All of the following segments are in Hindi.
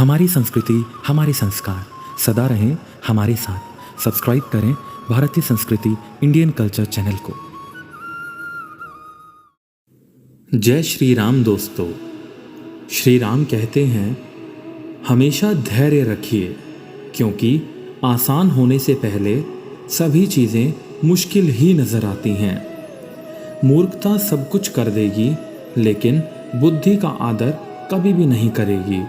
हमारी संस्कृति, हमारे संस्कार सदा रहें हमारे साथ। सब्सक्राइब करें भारतीय संस्कृति इंडियन कल्चर चैनल को। जय श्री राम दोस्तों। श्री राम कहते हैं, हमेशा धैर्य रखिए, क्योंकि आसान होने से पहले सभी चीज़ें मुश्किल ही नज़र आती हैं। मूर्खता सब कुछ कर देगी, लेकिन बुद्धि का आदर कभी भी नहीं करेगी।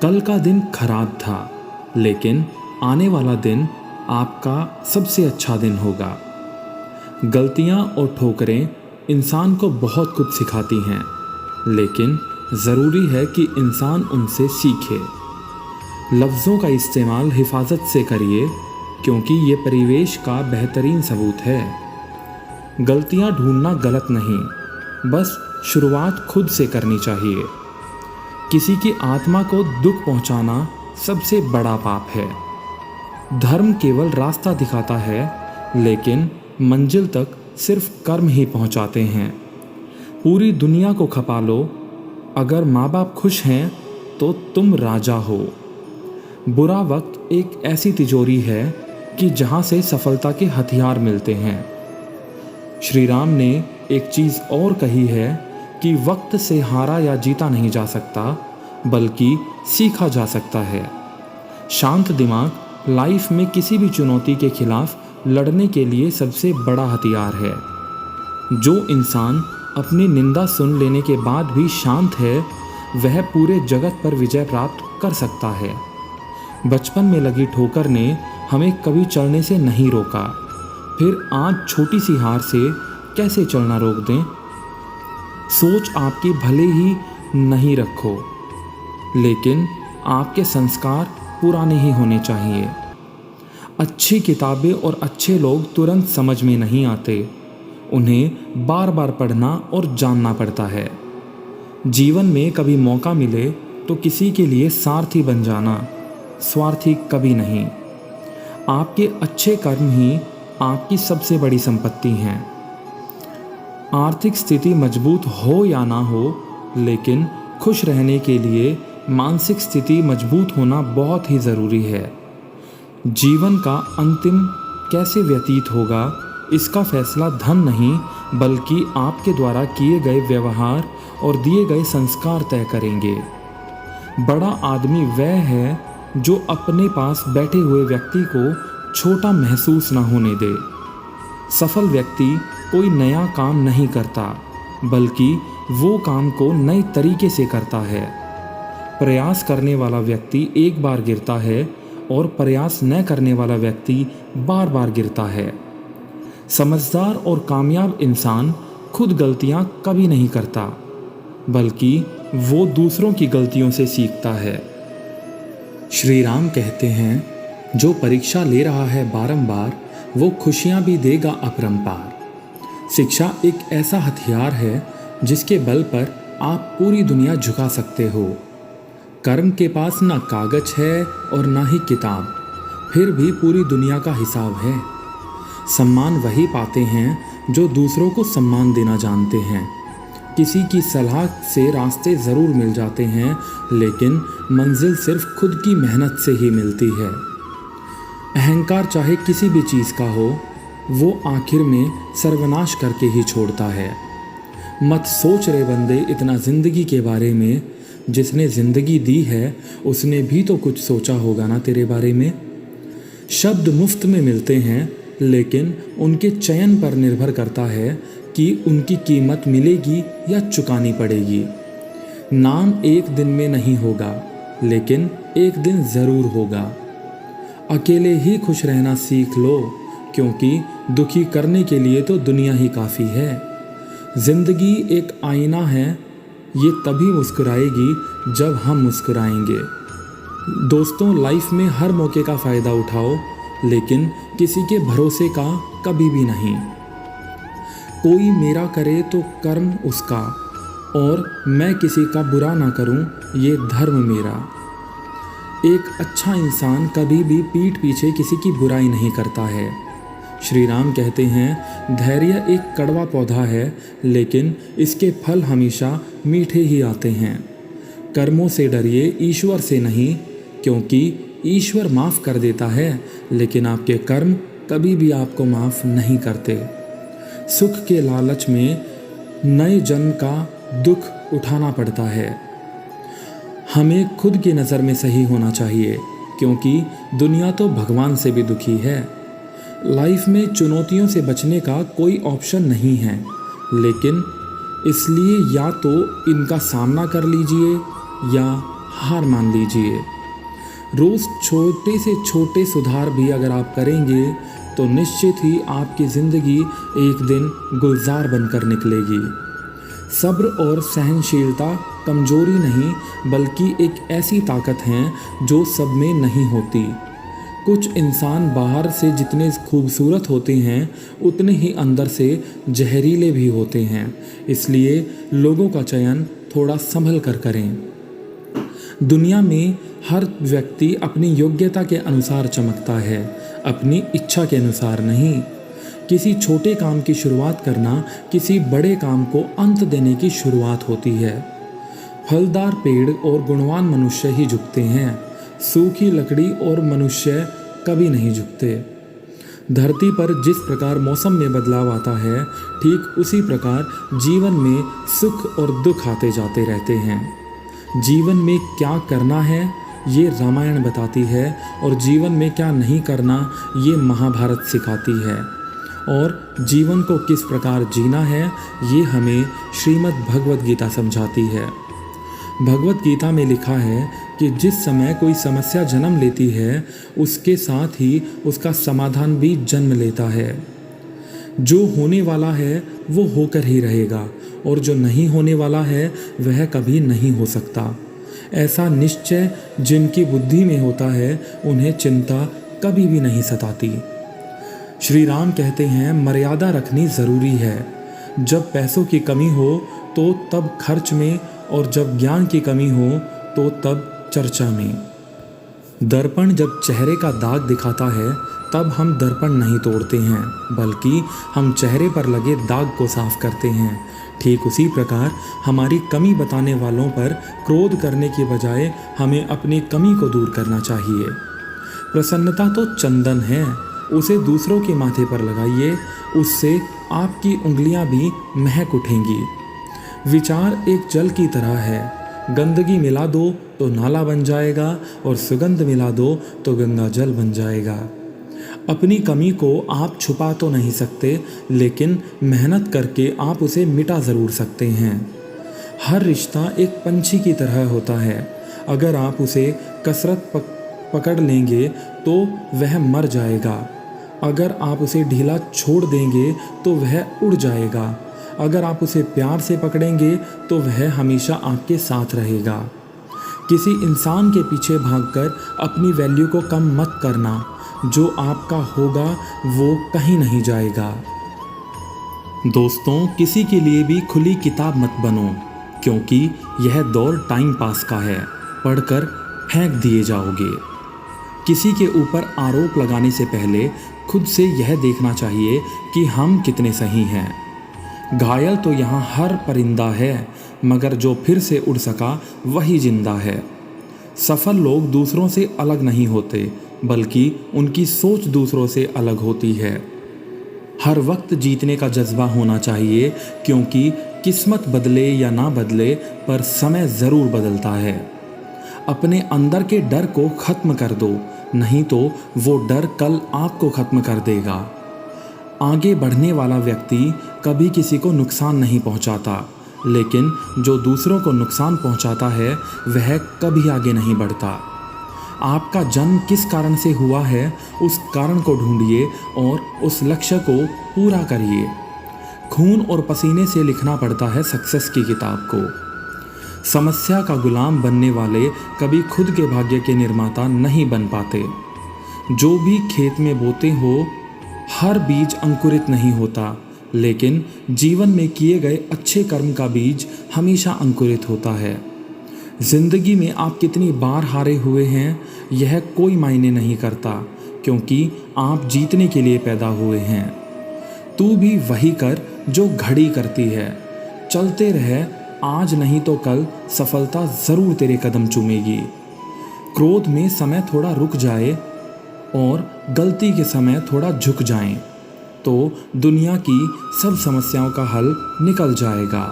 कल का दिन खराब था, लेकिन आने वाला दिन आपका सबसे अच्छा दिन होगा। गलतियाँ और ठोकरें इंसान को बहुत कुछ सिखाती हैं, लेकिन ज़रूरी है कि इंसान उनसे सीखे। लफ्ज़ों का इस्तेमाल हिफाजत से करिए, क्योंकि ये परिवेश का बेहतरीन सबूत है। गलतियाँ ढूंढना गलत नहीं, बस शुरुआत खुद से करनी चाहिए। किसी की आत्मा को दुख पहुंचाना सबसे बड़ा पाप है। धर्म केवल रास्ता दिखाता है, लेकिन मंजिल तक सिर्फ कर्म ही पहुंचाते हैं। पूरी दुनिया को खपा लो, अगर माँ बाप खुश हैं तो तुम राजा हो। बुरा वक्त एक ऐसी तिजोरी है कि जहाँ से सफलता के हथियार मिलते हैं। श्री राम ने एक चीज़ और कही है कि वक्त से हारा या जीता नहीं जा सकता, बल्कि सीखा जा सकता है। शांत दिमाग लाइफ में किसी भी चुनौती के खिलाफ लड़ने के लिए सबसे बड़ा हथियार है। जो इंसान अपनी निंदा सुन लेने के बाद भी शांत है, वह पूरे जगत पर विजय प्राप्त कर सकता है। बचपन में लगी ठोकर ने हमें कभी चलने से नहीं रोका, फिर आज छोटी सी हार से कैसे चलना रोक दें। सोच आपकी भले ही नहीं रखो, लेकिन आपके संस्कार पुराने ही होने चाहिए। अच्छी किताबें और अच्छे लोग तुरंत समझ में नहीं आते, उन्हें बार बार पढ़ना और जानना पड़ता है। जीवन में कभी मौका मिले तो किसी के लिए सारथी बन जाना, स्वार्थी कभी नहीं। आपके अच्छे कर्म ही आपकी सबसे बड़ी संपत्ति हैं। आर्थिक स्थिति मजबूत हो या ना हो, लेकिन खुश रहने के लिए मानसिक स्थिति मजबूत होना बहुत ही ज़रूरी है। जीवन का अंतिम कैसे व्यतीत होगा, इसका फैसला धन नहीं, बल्कि आपके द्वारा किए गए व्यवहार और दिए गए संस्कार तय करेंगे। बड़ा आदमी वह है जो अपने पास बैठे हुए व्यक्ति को छोटा महसूस न होने दे। सफल व्यक्ति कोई नया काम नहीं करता, बल्कि वो काम को नए तरीके से करता है। प्रयास करने वाला व्यक्ति एक बार गिरता है और प्रयास न करने वाला व्यक्ति बार बार गिरता है। समझदार और कामयाब इंसान खुद गलतियां कभी नहीं करता, बल्कि वो दूसरों की गलतियों से सीखता है। श्री राम कहते हैं, जो परीक्षा ले रहा है बारंबार, वो खुशियां भी देगा अपरंपार। शिक्षा एक ऐसा हथियार है जिसके बल पर आप पूरी दुनिया झुका सकते हो। कर्म के पास ना कागज है और ना ही किताब, फिर भी पूरी दुनिया का हिसाब है। सम्मान वही पाते हैं जो दूसरों को सम्मान देना जानते हैं। किसी की सलाह से रास्ते ज़रूर मिल जाते हैं, लेकिन मंजिल सिर्फ खुद की मेहनत से ही मिलती है। अहंकार चाहे किसी भी चीज़ का हो, वो आखिर में सर्वनाश करके ही छोड़ता है। मत सोच रे बंदे इतना ज़िंदगी के बारे में, जिसने ज़िंदगी दी है उसने भी तो कुछ सोचा होगा ना तेरे बारे में। शब्द मुफ्त में मिलते हैं, लेकिन उनके चयन पर निर्भर करता है कि उनकी कीमत मिलेगी या चुकानी पड़ेगी। नाम एक दिन में नहीं होगा, लेकिन एक दिन ज़रूर होगा। अकेले ही खुश रहना सीख लो, क्योंकि दुखी करने के लिए तो दुनिया ही काफ़ी है। ज़िंदगी एक आईना है, ये तभी मुस्कुराएगी जब हम मुस्कुराएंगे। दोस्तों, लाइफ में हर मौके का फ़ायदा उठाओ, लेकिन किसी के भरोसे का कभी भी नहीं। कोई मेरा करे तो कर्म उसका, और मैं किसी का बुरा ना करूं, ये धर्म मेरा। एक अच्छा इंसान कभी भी पीठ पीछे किसी की बुराई नहीं करता है। श्री राम कहते हैं, धैर्य एक कड़वा पौधा है, लेकिन इसके फल हमेशा मीठे ही आते हैं। कर्मों से डरिए, ईश्वर से नहीं, क्योंकि ईश्वर माफ़ कर देता है लेकिन आपके कर्म कभी भी आपको माफ़ नहीं करते। सुख के लालच में नए जन्म का दुख उठाना पड़ता है। हमें खुद की नज़र में सही होना चाहिए, क्योंकि दुनिया तो भगवान से भी दुखी है। लाइफ में चुनौतियों से बचने का कोई ऑप्शन नहीं है, लेकिन इसलिए या तो इनका सामना कर लीजिए या हार मान लीजिए। रोज़ छोटे से छोटे सुधार भी अगर आप करेंगे तो निश्चित ही आपकी ज़िंदगी एक दिन गुलजार बनकर निकलेगी। सब्र और सहनशीलता कमज़ोरी नहीं बल्कि एक ऐसी ताकत है जो सब में नहीं होती। कुछ इंसान बाहर से जितने खूबसूरत होते हैं उतने ही अंदर से जहरीले भी होते हैं, इसलिए लोगों का चयन थोड़ा संभल कर करें। दुनिया में हर व्यक्ति अपनी योग्यता के अनुसार चमकता है, अपनी इच्छा के अनुसार नहीं। किसी छोटे काम की शुरुआत करना किसी बड़े काम को अंत देने की शुरुआत होती है। फलदार पेड़ और गुणवान मनुष्य ही झुकते हैं, सूखी लकड़ी और मनुष्य कभी नहीं झुकते। धरती पर जिस प्रकार मौसम में बदलाव आता है, ठीक उसी प्रकार जीवन में सुख और दुख आते जाते रहते हैं। जीवन में क्या करना है ये रामायण बताती है और जीवन में क्या नहीं करना ये महाभारत सिखाती है, और जीवन को किस प्रकार जीना है ये हमें श्रीमद् भगवत गीता समझाती है। भगवत गीता में लिखा है कि जिस समय कोई समस्या जन्म लेती है उसके साथ ही उसका समाधान भी जन्म लेता है। जो होने वाला है वो होकर ही रहेगा और जो नहीं होने वाला है वह कभी नहीं हो सकता। ऐसा निश्चय जिनकी बुद्धि में होता है उन्हें चिंता कभी भी नहीं सताती। श्री राम कहते हैं मर्यादा रखनी ज़रूरी है। जब पैसों की कमी हो तो तब खर्च में, और जब ज्ञान की कमी हो तो तब चर्चा में। दर्पण जब चेहरे का दाग दिखाता है तब हम दर्पण नहीं तोड़ते हैं, बल्कि हम चेहरे पर लगे दाग को साफ करते हैं। ठीक उसी प्रकार हमारी कमी बताने वालों पर क्रोध करने के बजाय हमें अपनी कमी को दूर करना चाहिए। प्रसन्नता तो चंदन है, उसे दूसरों के माथे पर लगाइए, उससे आपकी उंगलियां भी महक उठेंगी। विचार एक जल की तरह है, गंदगी मिला दो तो नाला बन जाएगा और सुगंध मिला दो तो गंगा जल बन जाएगा। अपनी कमी को आप छुपा तो नहीं सकते, लेकिन मेहनत करके आप उसे मिटा ज़रूर सकते हैं। हर रिश्ता एक पंछी की तरह होता है, अगर आप उसे कसरत पकड़ लेंगे तो वह मर जाएगा। अगर आप उसे ढीला छोड़ देंगे तो वह उड़ जाएगा। अगर आप उसे प्यार से पकड़ेंगे तो वह हमेशा आपके साथ रहेगा। किसी इंसान के पीछे भागकर अपनी वैल्यू को कम मत करना, जो आपका होगा वो कहीं नहीं जाएगा। दोस्तों, किसी के लिए भी खुली किताब मत बनो, क्योंकि यह दौर टाइम पास का है, पढ़कर फेंक दिए जाओगे। किसी के ऊपर आरोप लगाने से पहले खुद से यह देखना चाहिए कि हम कितने सही हैं। घायल तो यहाँ हर परिंदा है, मगर जो फिर से उड़ सका वही जिंदा है। सफल लोग दूसरों से अलग नहीं होते, बल्कि उनकी सोच दूसरों से अलग होती है। हर वक्त जीतने का जज्बा होना चाहिए, क्योंकि किस्मत बदले या ना बदले पर समय ज़रूर बदलता है। अपने अंदर के डर को ख़त्म कर दो, नहीं तो वो डर कल आपको ख़त्म कर देगा। आगे बढ़ने वाला व्यक्ति कभी किसी को नुकसान नहीं पहुंचाता, लेकिन जो दूसरों को नुकसान पहुंचाता है वह कभी आगे नहीं बढ़ता। आपका जन्म किस कारण से हुआ है, उस कारण को ढूंढिए और उस लक्ष्य को पूरा करिए। खून और पसीने से लिखना पड़ता है सक्सेस की किताब को। समस्या का गुलाम बनने वाले कभी खुद के भाग्य के निर्माता नहीं बन पाते। जो भी खेत में बोते हो, हर बीज अंकुरित नहीं होता, लेकिन जीवन में किए गए अच्छे कर्म का बीज हमेशा अंकुरित होता है। जिंदगी में आप कितनी बार हारे हुए हैं यह कोई मायने नहीं करता, क्योंकि आप जीतने के लिए पैदा हुए हैं। तू भी वही कर जो घड़ी करती है, चलते रह आज नहीं तो कल सफलता ज़रूर तेरे कदम चूमेगी। क्रोध में समय थोड़ा रुक जाए और गलती के समय थोड़ा झुक जाएं, तो दुनिया की सब समस्याओं का हल निकल जाएगा।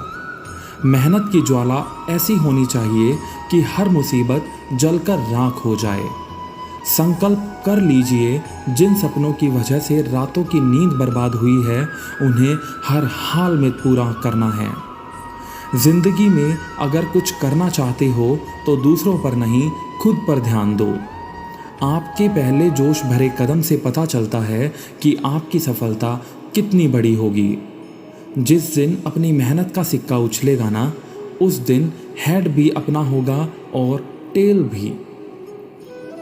मेहनत की ज्वाला ऐसी होनी चाहिए कि हर मुसीबत जलकर राख हो जाए। संकल्प कर लीजिए, जिन सपनों की वजह से रातों की नींद बर्बाद हुई है उन्हें हर हाल में पूरा करना है। जिंदगी में अगर कुछ करना चाहते हो तो दूसरों पर नहीं, खुद पर ध्यान दो। आपके पहले जोश भरे कदम से पता चलता है कि आपकी सफलता कितनी बड़ी होगी। जिस दिन अपनी मेहनत का सिक्का उछलेगा ना, उस दिन हेड भी अपना होगा और टेल भी।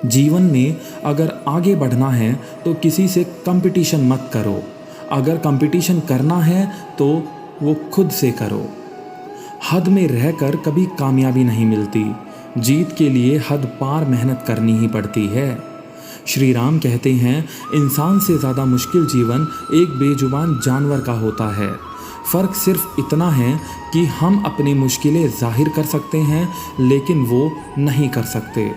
जीवन में अगर आगे बढ़ना है तो किसी से कंपटीशन मत करो। अगर कंपटीशन करना है तो वो खुद से करो। हद में रहकर कभी कामयाबी नहीं मिलती। जीत के लिए हद पार मेहनत करनी ही पड़ती है। श्री राम कहते हैं, इंसान से ज़्यादा मुश्किल जीवन एक बेजुबान जानवर का होता है। फ़र्क सिर्फ इतना है कि हम अपनी मुश्किलें जाहिर कर सकते हैं, लेकिन वो नहीं कर सकते।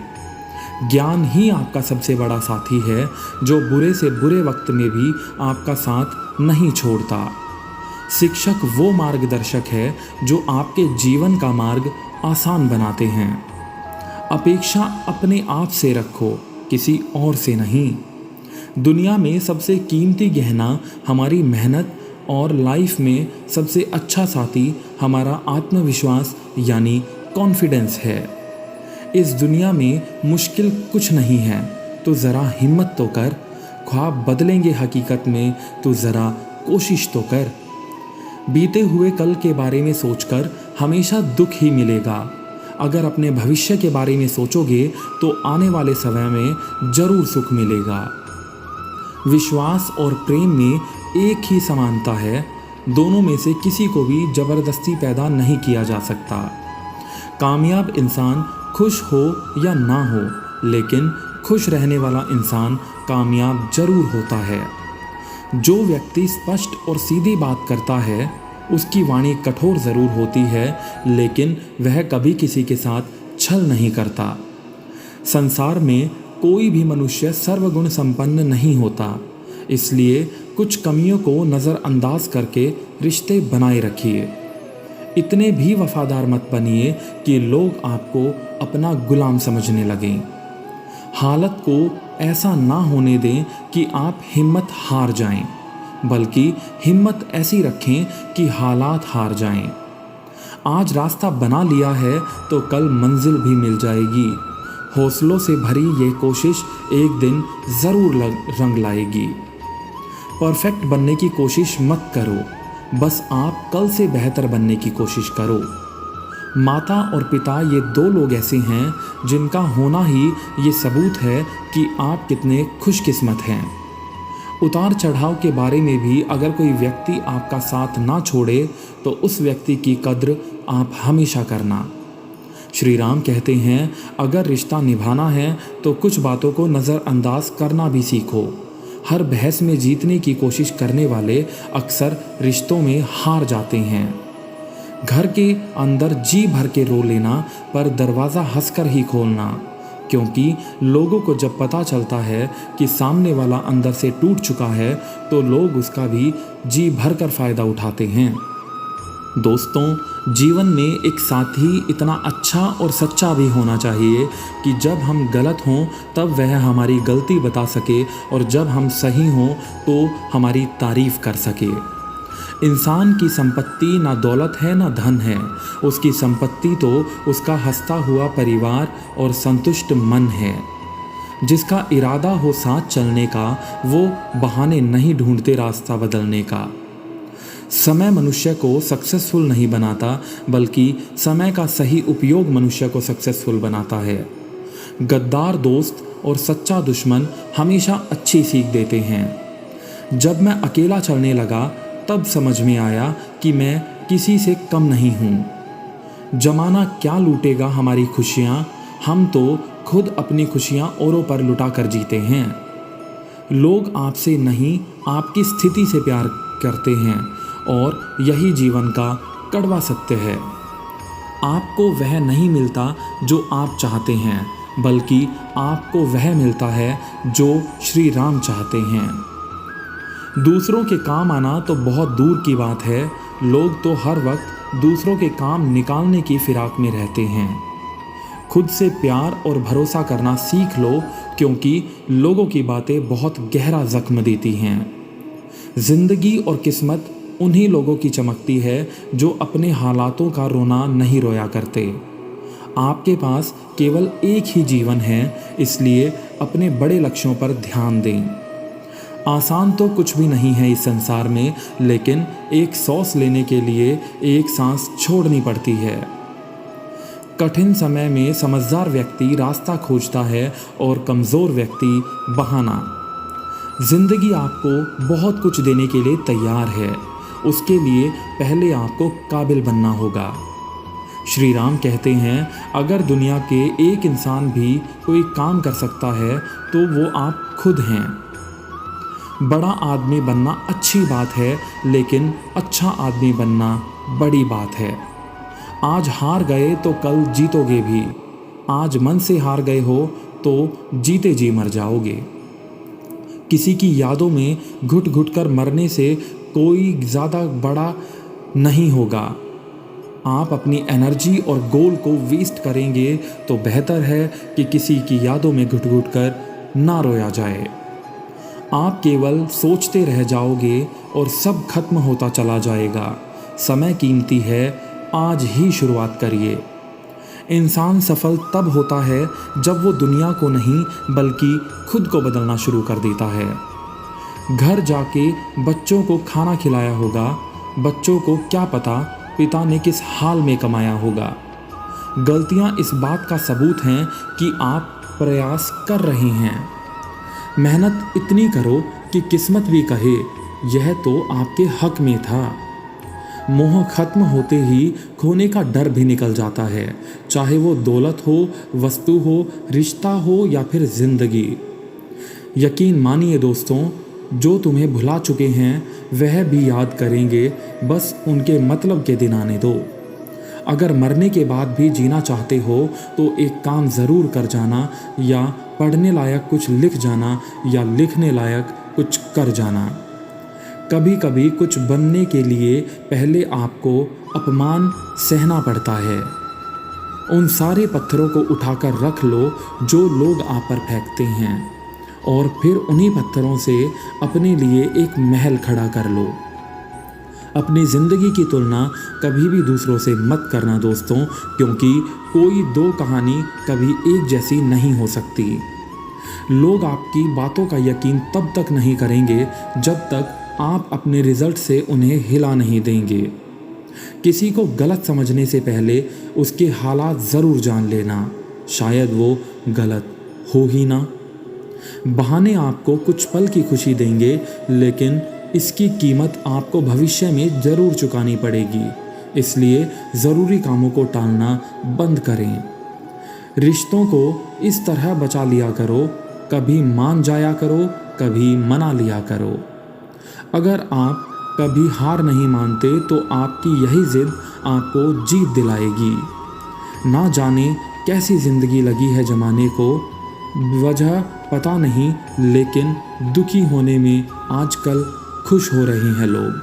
ज्ञान ही आपका सबसे बड़ा साथी है, जो बुरे से बुरे वक्त में भी आपका साथ नहीं छोड़ता। शिक्षक वो मार्गदर्शक है जो आपके जीवन का मार्ग आसान बनाते हैं। अपेक्षा अपने आप से रखो, किसी और से नहीं। दुनिया में सबसे कीमती गहना हमारी मेहनत और लाइफ में सबसे अच्छा साथी हमारा आत्मविश्वास यानी कॉन्फिडेंस है। इस दुनिया में मुश्किल कुछ नहीं है, तो ज़रा हिम्मत तो कर। ख्वाब बदलेंगे हकीकत में, तो ज़रा कोशिश तो कर। बीते हुए कल के बारे में सोचकर हमेशा दुख ही मिलेगा। अगर अपने भविष्य के बारे में सोचोगे तो आने वाले समय में ज़रूर सुख मिलेगा। विश्वास और प्रेम में एक ही समानता है, दोनों में से किसी को भी ज़बरदस्ती पैदा नहीं किया जा सकता। कामयाब इंसान खुश हो या ना हो, लेकिन खुश रहने वाला इंसान कामयाब जरूर होता है। जो व्यक्ति स्पष्ट और सीधी बात करता है, उसकी वाणी कठोर ज़रूर होती है, लेकिन वह कभी किसी के साथ छल नहीं करता। संसार में कोई भी मनुष्य सर्वगुण संपन्न नहीं होता, इसलिए कुछ कमियों को नज़रअंदाज करके रिश्ते बनाए रखिए। इतने भी वफादार मत बनिए कि लोग आपको अपना गुलाम समझने लगें। हालत को ऐसा ना होने दें कि आप हिम्मत हार जाएं, बल्कि हिम्मत ऐसी रखें कि हालात हार जाएं। आज रास्ता बना लिया है तो कल मंजिल भी मिल जाएगी। हौसलों से भरी ये कोशिश एक दिन ज़रूर रंग लाएगी। परफेक्ट बनने की कोशिश मत करो, बस आप कल से बेहतर बनने की कोशिश करो। माता और पिता ये दो लोग ऐसे हैं जिनका होना ही ये सबूत है कि आप कितने खुशकिस्मत हैं। उतार चढ़ाव के बारे में भी अगर कोई व्यक्ति आपका साथ ना छोड़े तो उस व्यक्ति की कद्र आप हमेशा करना। श्री राम कहते हैं, अगर रिश्ता निभाना है तो कुछ बातों को नज़रअंदाज करना भी सीखो। हर बहस में जीतने की कोशिश करने वाले अक्सर रिश्तों में हार जाते हैं। घर के अंदर जी भर के रो लेना, पर दरवाज़ा हंसकर ही खोलना, क्योंकि लोगों को जब पता चलता है कि सामने वाला अंदर से टूट चुका है तो लोग उसका भी जी भर कर फ़ायदा उठाते हैं। दोस्तों, जीवन में एक साथी इतना अच्छा और सच्चा भी होना चाहिए कि जब हम गलत हों तब वह हमारी गलती बता सके, और जब हम सही हों तो हमारी तारीफ़ कर सके। इंसान की संपत्ति ना दौलत है ना धन है, उसकी संपत्ति तो उसका हंसता हुआ परिवार और संतुष्ट मन है। जिसका इरादा हो साथ चलने का, वो बहाने नहीं ढूंढते रास्ता बदलने का। समय मनुष्य को सक्सेसफुल नहीं बनाता, बल्कि समय का सही उपयोग मनुष्य को सक्सेसफुल बनाता है। गद्दार दोस्त और सच्चा दुश्मन हमेशा अच्छी सीख देते हैं। जब मैं अकेला चलने लगा तब समझ में आया कि मैं किसी से कम नहीं हूँ। जमाना क्या लूटेगा हमारी खुशियाँ, हम तो खुद अपनी खुशियाँ औरों पर लुटा कर जीते हैं। लोग आपसे नहीं, आपकी स्थिति से प्यार करते हैं, और यही जीवन का कड़वा सत्य है। आपको वह नहीं मिलता जो आप चाहते हैं, बल्कि आपको वह मिलता है जो श्री राम चाहते हैं। दूसरों के काम आना तो बहुत दूर की बात है, लोग तो हर वक्त दूसरों के काम निकालने की फिराक में रहते हैं। खुद से प्यार और भरोसा करना सीख लो, क्योंकि लोगों की बातें बहुत गहरा जख्म देती हैं। जिंदगी और किस्मत उन्हीं लोगों की चमकती है जो अपने हालातों का रोना नहीं रोया करते। आपके पास केवल एक ही जीवन है, इसलिए अपने बड़े लक्ष्यों पर ध्यान दें। आसान तो कुछ भी नहीं है इस संसार में, लेकिन एक सांस लेने के लिए एक सांस छोड़नी पड़ती है। कठिन समय में समझदार व्यक्ति रास्ता खोजता है और कमज़ोर व्यक्ति बहाना। जिंदगी आपको बहुत कुछ देने के लिए तैयार है, उसके लिए पहले आपको काबिल बनना होगा। श्री राम कहते हैं, अगर दुनिया के एक इंसान भी कोई काम कर सकता है तो वो आप खुद हैं। बड़ा आदमी बनना अच्छी बात है, लेकिन अच्छा आदमी बनना बड़ी बात है। आज हार गए तो कल जीतोगे भी। आज मन से हार गए हो तो जीते जी मर जाओगे। किसी की यादों में घुट घुट कर मरने से कोई ज़्यादा बड़ा नहीं होगा। आप अपनी एनर्जी और गोल को वेस्ट करेंगे तो बेहतर है कि किसी की यादों में घुट घुट कर ना रोया जाए। आप केवल सोचते रह जाओगे और सब खत्म होता चला जाएगा। समय कीमती है, आज ही शुरुआत करिए। इंसान सफल तब होता है जब वो दुनिया को नहीं बल्कि खुद को बदलना शुरू कर देता है। घर जाके बच्चों को खाना खिलाया होगा, बच्चों को क्या पता पिता ने किस हाल में कमाया होगा। गलतियां इस बात का सबूत हैं कि आप प्रयास कर रहे हैं। मेहनत इतनी करो कि किस्मत भी कहे यह तो आपके हक में था। मोह खत्म होते ही खोने का डर भी निकल जाता है, चाहे वो दौलत हो, वस्तु हो, रिश्ता हो या फिर जिंदगी। यकीन मानिए दोस्तों, जो तुम्हें भुला चुके हैं वह भी याद करेंगे, बस उनके मतलब के दिन आने दो। अगर मरने के बाद भी जीना चाहते हो तो एक काम ज़रूर कर जाना, या पढ़ने लायक कुछ लिख जाना, या लिखने लायक कुछ कर जाना। कभी कभी कुछ बनने के लिए पहले आपको अपमान सहना पड़ता है। उन सारे पत्थरों को उठाकर रख लो जो लोग आप पर फेंकते हैं, और फिर उन्हीं पत्थरों से अपने लिए एक महल खड़ा कर लो। अपनी ज़िंदगी की तुलना कभी भी दूसरों से मत करना दोस्तों, क्योंकि कोई दो कहानी कभी एक जैसी नहीं हो सकती। लोग आपकी बातों का यकीन तब तक नहीं करेंगे जब तक आप अपने रिजल्ट से उन्हें हिला नहीं देंगे। किसी को गलत समझने से पहले उसके हालात ज़रूर जान लेना, शायद वो गलत हो ही ना। बहाने आपको कुछ पल की खुशी देंगे, लेकिन इसकी कीमत आपको भविष्य में ज़रूर चुकानी पड़ेगी। इसलिए ज़रूरी कामों को टालना बंद करें। रिश्तों को इस तरह बचा लिया करो, कभी मान जाया करो, कभी मना लिया करो। अगर आप कभी हार नहीं मानते तो आपकी यही जिद आपको जीत दिलाएगी। ना जाने कैसी ज़िंदगी लगी है जमाने को, वजह पता नहीं, लेकिन दुखी होने में आजकल खुश हो रहे हैं लोग।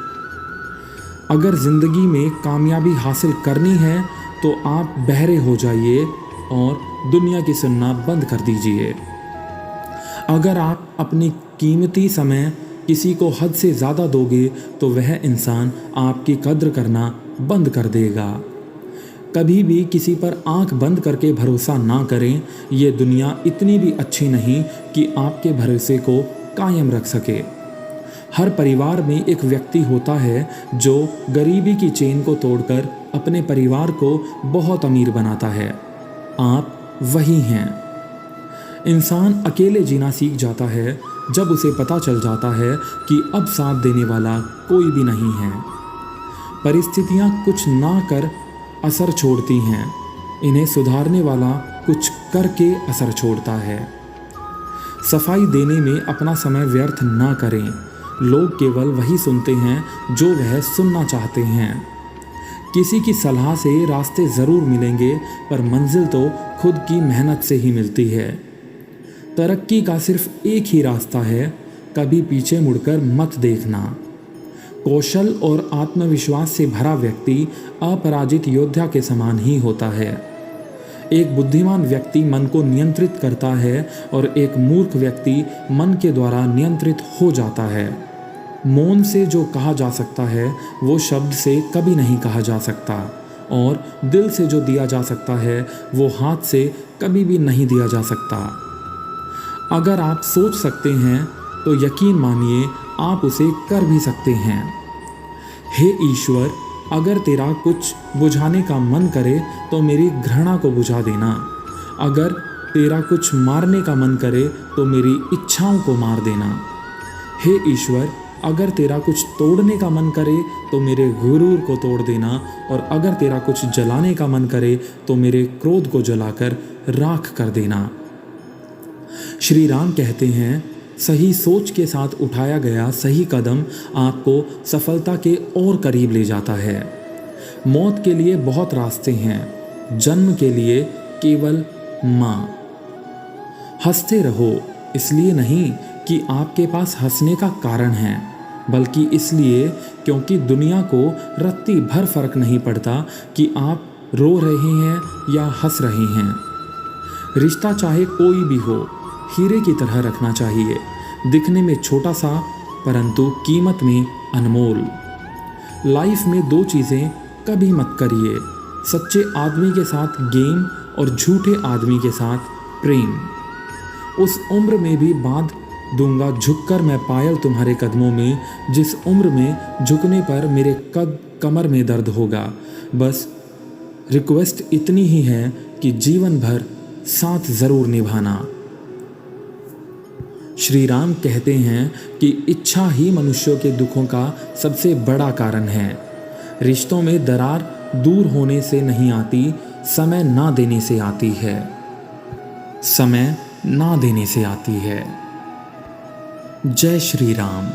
अगर ज़िंदगी में कामयाबी हासिल करनी है तो आप बहरे हो जाइए और दुनिया की सुनना बंद कर दीजिए। अगर आप अपनी कीमती समय किसी को हद से ज़्यादा दोगे तो वह इंसान आपकी कद्र करना बंद कर देगा। कभी भी किसी पर आंख बंद करके भरोसा ना करें। ये दुनिया इतनी भी अच्छी नहीं कि आपके भरोसे को कायम रख सके। हर परिवार में एक व्यक्ति होता है जो गरीबी की चेन को तोड़कर अपने परिवार को बहुत अमीर बनाता है। आप वही हैं। इंसान अकेले जीना सीख जाता है जब उसे पता चल जाता है कि अब साथ देने वाला कोई भी नहीं है। परिस्थितियाँ कुछ ना कर असर छोड़ती हैं, इन्हें सुधारने वाला कुछ करके असर छोड़ता है। सफाई देने में अपना समय व्यर्थ ना करें। लोग केवल वही सुनते हैं जो वह सुनना चाहते हैं। किसी की सलाह से रास्ते ज़रूर मिलेंगे, पर मंजिल तो खुद की मेहनत से ही मिलती है। तरक्की का सिर्फ एक ही रास्ता है, कभी पीछे मुड़कर मत देखना। कौशल और आत्मविश्वास से भरा व्यक्ति अपराजित योद्धा के समान ही होता है। एक बुद्धिमान व्यक्ति मन को नियंत्रित करता है और एक मूर्ख व्यक्ति मन के द्वारा नियंत्रित हो जाता है। मौन से जो कहा जा सकता है वो शब्द से कभी नहीं कहा जा सकता, और दिल से जो दिया जा सकता है वो हाथ से कभी भी नहीं दिया जा सकता। अगर आप सोच सकते हैं तो यकीन मानिए आप उसे कर भी सकते हैं। हे ईश्वर, अगर तेरा कुछ बुझाने का मन करे तो मेरी घृणा को बुझा देना। अगर तेरा कुछ मारने का मन करे तो मेरी इच्छाओं को मार देना। हे ईश्वर, अगर तेरा कुछ तोड़ने का मन करे तो मेरे गुरूर को तोड़ देना, और अगर तेरा कुछ जलाने का मन करे तो मेरे क्रोध को जलाकर राख कर देना। श्री राम कहते हैं, सही सोच के साथ उठाया गया सही कदम आपको सफलता के और करीब ले जाता है। मौत के लिए बहुत रास्ते हैं, जन्म के लिए केवल माँ। हंसते रहो, इसलिए नहीं कि आपके पास हंसने का कारण है, बल्कि इसलिए क्योंकि दुनिया को रत्ती भर फर्क नहीं पड़ता कि आप रो रहे हैं या हंस रहे हैं। रिश्ता चाहे कोई भी हो, हीरे की तरह रखना चाहिए, दिखने में छोटा सा परंतु कीमत में अनमोल। लाइफ में दो चीज़ें कभी मत करिए, सच्चे आदमी के साथ गेम और झूठे आदमी के साथ प्रेम। उस उम्र में भी बांध दूंगा झुककर मैं पायल तुम्हारे कदमों में, जिस उम्र में झुकने पर मेरे कद कमर में दर्द होगा। बस रिक्वेस्ट इतनी ही है कि जीवन भर साथ ज़रूर निभाना। श्री राम कहते हैं कि इच्छा ही मनुष्यों के दुखों का सबसे बड़ा कारण है। रिश्तों में दरार दूर होने से नहीं आती, समय ना देने से आती है। समय ना देने से आती है। जय श्री राम।